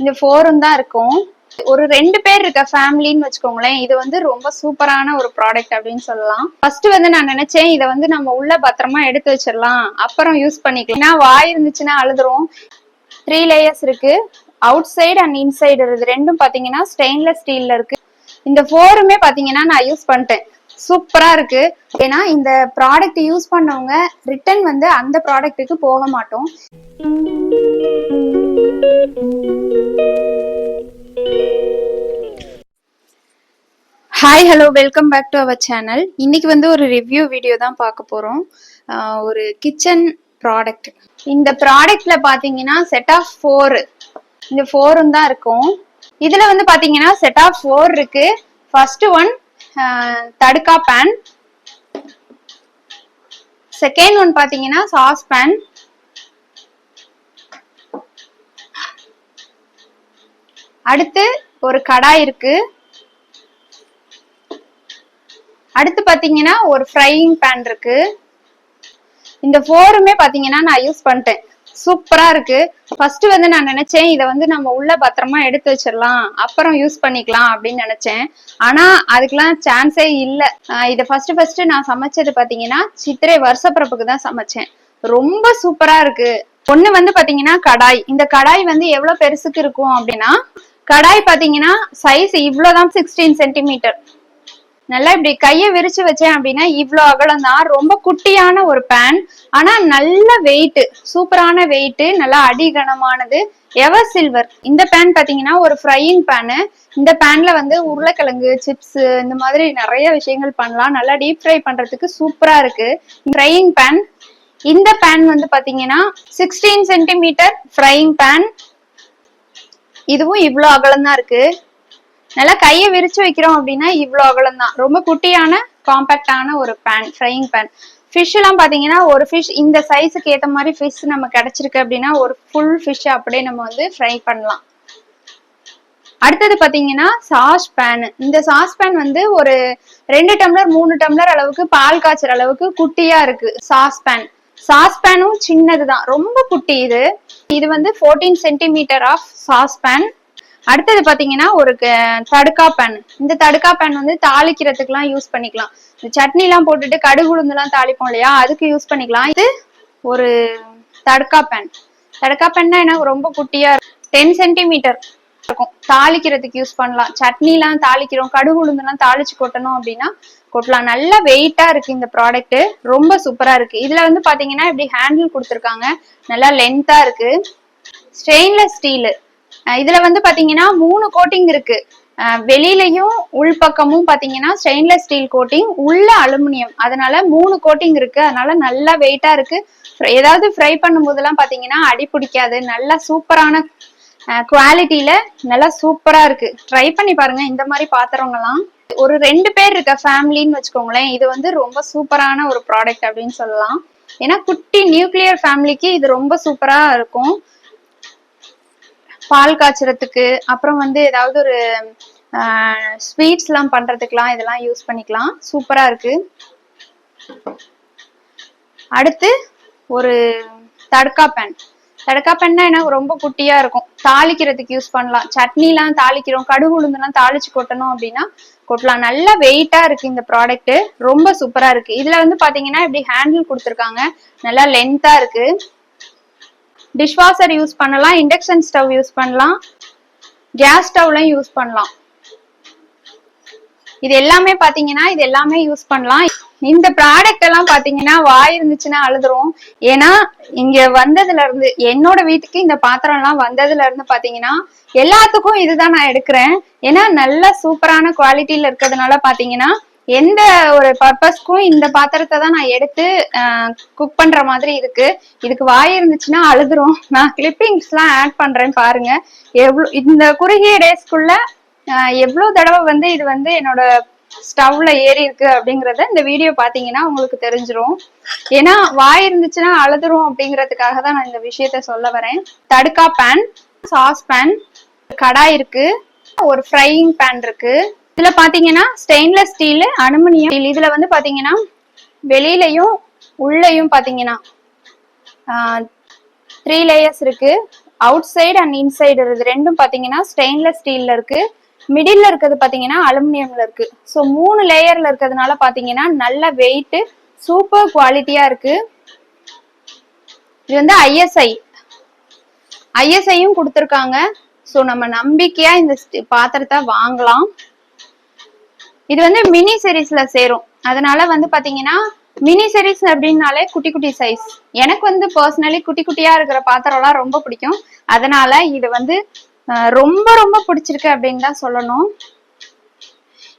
இந்த 4 தான் இருக்கும். ஒரு 2 பேர் இருக்க ஃபேமிலின்னு வச்சுக்கோங்களேன். இது வந்து ரொம்ப சூப்பரான ஒரு ப்ராடக்ட் அப்படின்னு சொல்லலாம். ஃபர்ஸ்ட் வந்து நான் நினைச்சேன் இதை வந்து நம்ம உள்ள பத்திரமா எடுத்து வச்சிடலாம், அப்புறம் யூஸ் பண்ணிக்கலாம். ஏன்னா வாய் இருந்துச்சுன்னா அழுதுரும். 3 லேயர்ஸ் இருக்கு. அவுட் சைடு அண்ட் இன்சைடு இது ரெண்டும் பாத்தீங்கன்னா ஸ்டெயின்லெஸ் ஸ்டீல்ல இருக்கு. இந்த 4மே பாத்தீங்கன்னா நான் யூஸ் பண்ணிட்டேன். சூப்பரா இருக்கு. ஏன்னா இந்த ப்ராடக்ட் யூஸ் பண்ணவங்க ரிட்டர்ன் வந்து அந்த ப்ராடக்ட்டுக்கு போக மாட்டோம். Hi hello, welcome back to our channel. இன்னைக்கு வந்து ஒரு ரிவ்யூ வீடியோ தான் பார்க்க போறோம். ஒரு கிச்சன் ப்ராடக்ட். இந்த ப்ராடக்ட்ல பாத்தீங்கன்னா செட் ஆஃப் 4, இந்த 4 தான் இருக்கும். இதுல வந்து பாத்தீங்கன்னா செட் ஆஃப் 4 இருக்கு. First one தடுக்கா pan, second one பாத்தீங்கன்னா சாஸ் பேன், அடுத்து ஒரு கடாய் இருக்கு, அடுத்து பாத்தீங்கன்னா ஒரு ஃப்ரையிங் பேன் இருக்கு. இந்த 4மே பாத்தீங்கன்னா நான் யூஸ் பண்ணிட்டேன். சூப்பரா இருக்கு. ஃபர்ஸ்ட் வந்து நான் நினைச்சேன் இதை வந்து நம்ம உள்ள பத்திரமா எடுத்து வச்சிடலாம், அப்புறம் யூஸ் பண்ணிக்கலாம் அப்படின்னு நினைச்சேன். ஆனா அதுக்கெல்லாம் சான்ஸே இல்ல. இதை ஃபர்ஸ்ட் நான் சமைச்சது பாத்தீங்கன்னா சித்திரை வருஷப்பிறப்புக்கு தான் சமைச்சேன். ரொம்ப சூப்பரா இருக்கு. ஒண்ணு வந்து பாத்தீங்கன்னா கடாய். இந்த கடாய் வந்து எவ்வளவு பெருசுக்கு இருக்கும் அப்படின்னா, கடாய் பாத்தீங்கன்னா சைஸ் இவ்வளவுதான், 16 சென்டிமீட்டர். நல்லா இப்படி கைய விரிச்சு வச்சேன் அப்படின்னா இவ்வளவு அகலம் தான். ரொம்ப குட்டியான ஒரு பேன், ஆனா நல்ல வெயிட், சூப்பரான வெயிட், நல்லா அடிகனமானது. Ever silver. இந்த பேன் பாத்தீங்கன்னா ஒரு ஃப்ரையிங் பேனு. இந்த பேன்ல வந்து உருளைக்கிழங்கு சிப்ஸ் இந்த மாதிரி நிறைய விஷயங்கள் பண்ணலாம். நல்லா டீப் ஃப்ரை பண்றதுக்கு சூப்பரா இருக்கு ஃப்ரையிங் பேன். இந்த பேன் வந்து பாத்தீங்கன்னா 16 சென்டிமீட்டர் ஃப்ரையிங் பேன். இதுவும் இவ்வளவு அகலம் தான் இருக்கு. நல்லா கையை விரிச்சு வைக்கிறோம் அப்படின்னா இவ்வளவு அகலம் தான். ரொம்ப குட்டியான காம்பாக்டான ஒரு பேன், ஃப்ரையிங் பேன். ஃபிஷ் எல்லாம் பாத்தீங்கன்னா ஒரு ஃபிஷ் இந்த சைஸுக்கு ஏத்த மாதிரி ஃபிஷ் நம்ம கிடைச்சிருக்கு அப்படின்னா ஒரு ஃபுல் ஃபிஷ் அப்படியே நம்ம வந்து ஃப்ரை பண்ணலாம். அடுத்தது பாத்தீங்கன்னா சாஸ் பேன். இந்த சாஸ் பேன் வந்து ஒரு 2 டம்ளர் 3 டம்ளர் அளவுக்கு பால் காய்ச்சற அளவுக்கு குட்டியா இருக்கு சாஸ் பேன். சாஸ் பேனும் சின்னதுதான், ரொம்ப குட்டி. இது வந்து 14 சென்டிமீட்டர் ஆஃப் சாஸ் பேன். அடுத்தது பாத்தீங்கன்னா ஒரு தடுக்கா பேன். இந்த தடுக்கா பேன் வந்து தாளிக்கிறதுக்கு எல்லாம் யூஸ் பண்ணிக்கலாம். இந்த சட்னி எல்லாம் போட்டுட்டு கடுகு உளுந்து எல்லாம் தாளிப்போம் இல்லையா, அதுக்கு யூஸ் பண்ணிக்கலாம். இது ஒரு தடுக்கா பேன். தடுக்கா பேன்னா என்ன, ரொம்ப குட்டியா 10 சென்டிமீட்டர் இருக்கும். தாளிக்கிறதுக்கு யூஸ் பண்ணலாம். சட்னி எல்லாம் தாளிக்கிறோம், கடுகு உளுந்து எல்லாம் தாளிச்சு கொட்டணும் அப்படின்னா கொட்டலாம். நல்ல வெயிட்டா இருக்கு இந்த ப்ராடக்ட். ரொம்ப சூப்பரா இருக்கு. இதுல வந்து பாத்தீங்கன்னா இப்படி ஹேண்டில் கொடுத்துருக்காங்க, நல்லா லென்த்தா இருக்கு. Stainless steel. இதுல வந்து பாத்தீங்கன்னா 3 கோட்டிங் இருக்கு. வெளியிலையும் உள்பக்கமும் பாத்தீங்கன்னா ஸ்டெயின்லெஸ் ஸ்டீல் கோட்டிங், உள்ள அலுமினியம். அதனால 3 கோட்டிங் இருக்கு. அதனால நல்லா வெயிட்டா இருக்கு. ஏதாவது ஃப்ரை பண்ணும் போதெல்லாம் பாத்தீங்கன்னா அடி பிடிக்காது. நல்லா சூப்பரான குவாலிட்டியில நல்லா சூப்பரா இருக்கு. ட்ரை பண்ணி பாருங்க இந்த மாதிரி பாத்திரங்கள்லாம். ஒரு 2 பேர் இருக்க ஃபேமிலின்னு வச்சுக்கோங்களேன். இது வந்து ரொம்ப சூப்பரான ஒரு ப்ராடக்ட் அப்படின்னு சொல்லலாம். ஏன்னா குட்டி நியூக்ளியர் ஃபேமிலிக்கு இது ரொம்ப சூப்பரா இருக்கும். பால் காய்ச்சறதுக்கு, அப்புறம் வந்து ஏதாவது ஒரு ஸ்வீட்ஸ் எல்லாம் பண்றதுக்கெல்லாம் இதெல்லாம் யூஸ் பண்ணிக்கலாம். சூப்பரா இருக்கு. அடுத்து ஒரு தடுக்கா பேன். தடுக்கா பேன்னா என்ன, ரொம்ப குட்டியா இருக்கும். தாளிக்கிறதுக்கு யூஸ் பண்ணலாம். சட்னி எல்லாம் தாளிக்கிறோம், கடுகு உளுந்து எல்லாம் தாளிச்சு கொட்டணும் அப்படின்னா கொட்டலாம். நல்ல வெயிட்டா இருக்கு இந்த ப்ராடக்ட். ரொம்ப சூப்பரா இருக்கு. இதுல வந்து பாத்தீங்கன்னா இப்படி ஹேண்டில் கொடுத்துருக்காங்க, நல்லா லென்த்தா இருக்கு. டிஷ்வாஷர் யூஸ் பண்ணலாம், இண்டக்ஷன் ஸ்டவ் யூஸ் பண்ணலாம், கேஸ் ஸ்டவ்லையும் யூஸ் பண்ணலாம். இது எல்லாமே பாத்தீங்கன்னா இது எல்லாமே யூஸ் பண்ணலாம். இந்த ப்ராடக்ட் எல்லாம் பாத்தீங்கன்னா வாய் இருந்துச்சுன்னா அழுதுரும். ஏன்னா இங்க வந்ததுல இருந்து, என்னோட வீட்டுக்கு இந்த பாத்திரம் எல்லாம் வந்ததுல இருந்து பாத்தீங்கன்னா எல்லாத்துக்கும் இதுதான் நான் எடுக்கிறேன். ஏன்னா நல்ல சூப்பரான குவாலிட்டியில இருக்கிறதுனால பாத்தீங்கன்னா எந்த ஒரு பர்பஸ்க்கும் இந்த பாத்திரத்தை தான் நான் எடுத்து குக் பண்ற மாதிரி இருக்கு. இதுக்கு வாய் இருந்துச்சுன்னா அழுதுரும். நான் கிளிப்பிங்ஸ் எல்லாம் ஆட் பண்றேன் பாருங்க. எவ்வளவு இந்த குறுகிய டேஸ்க்குள்ள எவ்வளவு தடவை வந்து இது வந்து என்னோட ஸ்டவ்ல ஏறி இருக்கு அப்படிங்கறத இந்த வீடியோ பாத்தீங்கன்னா உங்களுக்கு தெரிஞ்சிரும். ஏன்னா வாய் இருந்துச்சுன்னா அழுதுரும் அப்படிங்கறதுக்காக தான் நான் இந்த விஷயத்த சொல்ல வரேன். தடுக்கா பேன், சாஸ் பேன், கடாய் இருக்கு, ஒரு ஃப்ரையிங் பேன் இருக்கு. இதுல பாத்தீங்கன்னா ஸ்டெயின்லெஸ் ஸ்டீல், அலுமினியம். இதுல வந்து பாத்தீங்கன்னா வெளியிலையும் உள்ளயும் பாத்தீங்கன்னா 3 லேயர்ஸ் இருக்கு. அவுட் சைடு அண்ட் இன்சைடு இது ரெண்டும் பாத்தீங்கன்னா ஸ்டெயின்லெஸ் ஸ்டீல்ல இருக்கு. மிடில் இருக்கிறது பாத்தீங்கன்னா அலுமினியம்ல இருக்கு. ஸோ 3 லேயர்ல இருக்கிறதுனால பாத்தீங்கன்னா நல்ல வெயிட், சூப்பர் குவாலிட்டியா இருக்கு. இது வந்து ஐஎஸ்ஐயும் கொடுத்துருக்காங்க. ஸோ நம்ம நம்பிக்கையா இந்த பாத்திரத்தை வாங்கலாம். இது வந்து மினி சீரீஸ்ல சேரும். அதனால வந்து பாத்தீங்கன்னா மினி சீரீஸ் அப்படின்னாலே குட்டி குட்டி சைஸ். எனக்கு வந்து பர்சனலி குட்டி குட்டியா இருக்கிற பாத்திரம்லாம் ரொம்ப பிடிக்கும். அதனால இது வந்து ரொம்ப ரொம்ப பிடிச்சிருக்கு அப்படின்னு தான் சொல்லணும்.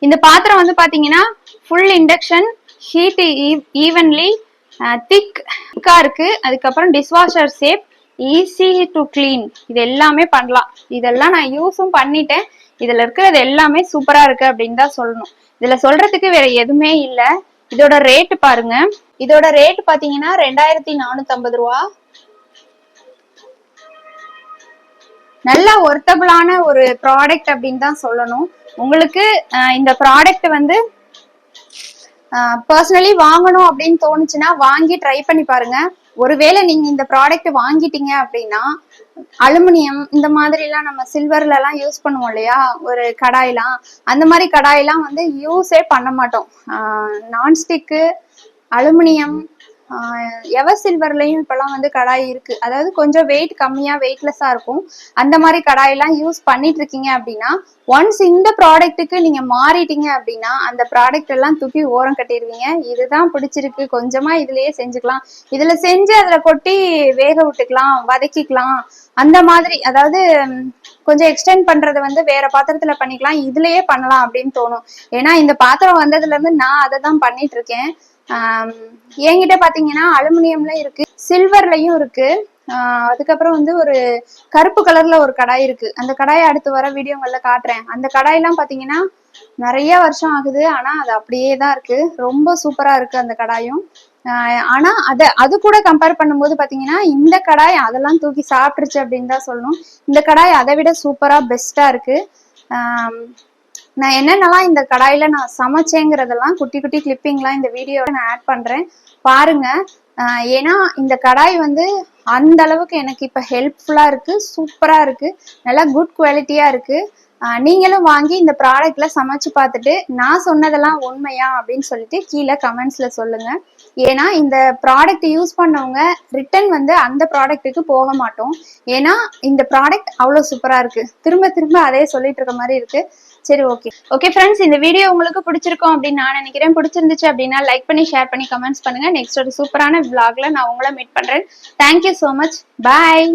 இந்த பாத்திரம் வந்து பாத்தீங்கன்னா ஃபுல் இண்டக்ஷன், ஹீட் ஈவன்லி, திக்கா இருக்கு. அதுக்கப்புறம் dishwasher safe, easy to clean. இது எல்லாமே பண்ணலாம். இதெல்லாம் நான் யூஸும் பண்ணிட்டேன். இதுல இருக்கிறது எல்லாமே சூப்பரா இருக்கு அப்படின்னு தான் சொல்லணும். இதுல சொல்றதுக்கு வேற எதுவுமே இல்ல. இதோட ரேட் பாருங்க. இதோட ரேட் பாத்தீங்கன்னா 2450 ரூபா. நல்ல ஒர்த்தபிளான ஒரு ப்ராடக்ட் அப்படின்னு தான் சொல்லணும். உங்களுக்கு இந்த ப்ராடக்ட் வந்து பர்சனலி வாங்கணும் அப்படின்னு தோணுச்சுன்னா வாங்கி ட்ரை பண்ணி பாருங்க. ஒருவேளை நீங்க இந்த ப்ராடக்ட் வாங்கிட்டீங்க அப்படின்னா அலுமினியம் இந்த மாதிரி எல்லாம் நம்ம சில்வர்ல எல்லாம் யூஸ் பண்ணுவோம் இல்லையா, ஒரு கடாயெல்லாம், அந்த மாதிரி கடாயெல்லாம் வந்து யூஸே பண்ண மாட்டோம். நான்ஸ்டிக்கு, அலுமினியம், எவர் சில்வர்லயும் இப்பெல்லாம் வந்து கடாய் இருக்கு. அதாவது கொஞ்சம் வெயிட் கம்மியா வெயிட்லெஸ்ஸா இருக்கும். அந்த மாதிரி கடாயெல்லாம் யூஸ் பண்ணிட்டு இருக்கீங்க அப்படின்னா ஒன்ஸ் இந்த ப்ராடக்ட்டுக்கு நீங்க மாறிட்டீங்க அப்படின்னா அந்த ப்ராடக்ட் எல்லாம் தூக்கி ஓரம் கட்டிடுவீங்க. இதுதான் பிடிச்சிருக்கு, கொஞ்சமா இதுலயே செஞ்சுக்கலாம், இதுல செஞ்சு அதுல கொட்டி வேக விட்டுக்கலாம், வதக்கிக்கலாம், அந்த மாதிரி. அதாவது கொஞ்சம் எக்ஸ்டெண்ட் பண்றது வந்து வேற பாத்திரத்துல பண்ணிக்கலாம், இதுலயே பண்ணலாம் அப்படின்னு தோணும். ஏன்னா இந்த பாத்திரம் வந்ததுல இருந்து நான் அதை தான் பண்ணிட்டு இருக்கேன். என்கிட்ட பாத்தீங்கன்னா அலுமினியம்ல இருக்கு, சில்வர்லயும் இருக்கு. அதுக்கப்புறம் வந்து ஒரு கருப்பு கலர்ல ஒரு கடாய் இருக்கு. அந்த கடாயை அடுத்து வர வீடியோங்கள்ல காட்டுறேன். அந்த கடாயெல்லாம் பாத்தீங்கன்னா நிறைய வருஷம் ஆகுது, ஆனா அது அப்படியே தான் இருக்கு. ரொம்ப சூப்பரா இருக்கு அந்த கடாயும். ஆனா அது கூட கம்பேர் பண்ணும்போது பாத்தீங்கன்னா இந்த கடாய் அதெல்லாம் தூக்கி சாப்பிட்டுருச்சு அப்படின்னு தான் சொல்லணும். இந்த கடாய் அதை விட சூப்பரா பெஸ்டா இருக்கு. நான் என்னென்னலாம் இந்த கடாயில நான் சமைச்சேங்கிறதெல்லாம் குட்டி குட்டி கிளிப்பிங்லாம் இந்த வீடியோவை நான் ஆட் பண்றேன், பாருங்க. ஏன்னா இந்த கடாய் வந்து அந்த அளவுக்கு எனக்கு இப்ப ஹெல்ப்ஃபுல்லா இருக்கு, சூப்பரா இருக்கு, நல்லா குட் குவாலிட்டியா இருக்கு. நீங்களும் வாங்கி இந்த ப்ராடக்ட்ல சமைச்சு பார்த்துட்டு நான் சொன்னதெல்லாம் உண்மையா அப்படின்னு சொல்லிட்டு கீழே கமெண்ட்ஸ்ல சொல்லுங்க. ஏன்னா இந்த ப்ராடக்ட் யூஸ் பண்ணவங்க ரிட்டர்ன் வந்து அந்த ப்ராடக்ட்டுக்கு போக மாட்டோம். ஏன்னா இந்த ப்ராடக்ட் அவ்வளோ சூப்பரா இருக்கு. திரும்ப திரும்ப அதே சொல்லிட்டு இருக்க மாதிரி இருக்கு. சரி, ஓகே ஃப்ரெண்ட்ஸ், இந்த வீடியோ உங்களுக்கு பிடிச்சிருக்கும் அப்படின்னு நான் நினைக்கிறேன். பிடிச்சிருந்துச்சு அப்படின்னா லைக் பண்ணி, ஷேர் பண்ணி, கமெண்ட்ஸ் பண்ணுங்க. நெக்ஸ்ட் ஒரு சூப்பரான vlogல நான் உங்களை மீட் பண்றேன். Thank you so much. பாய்.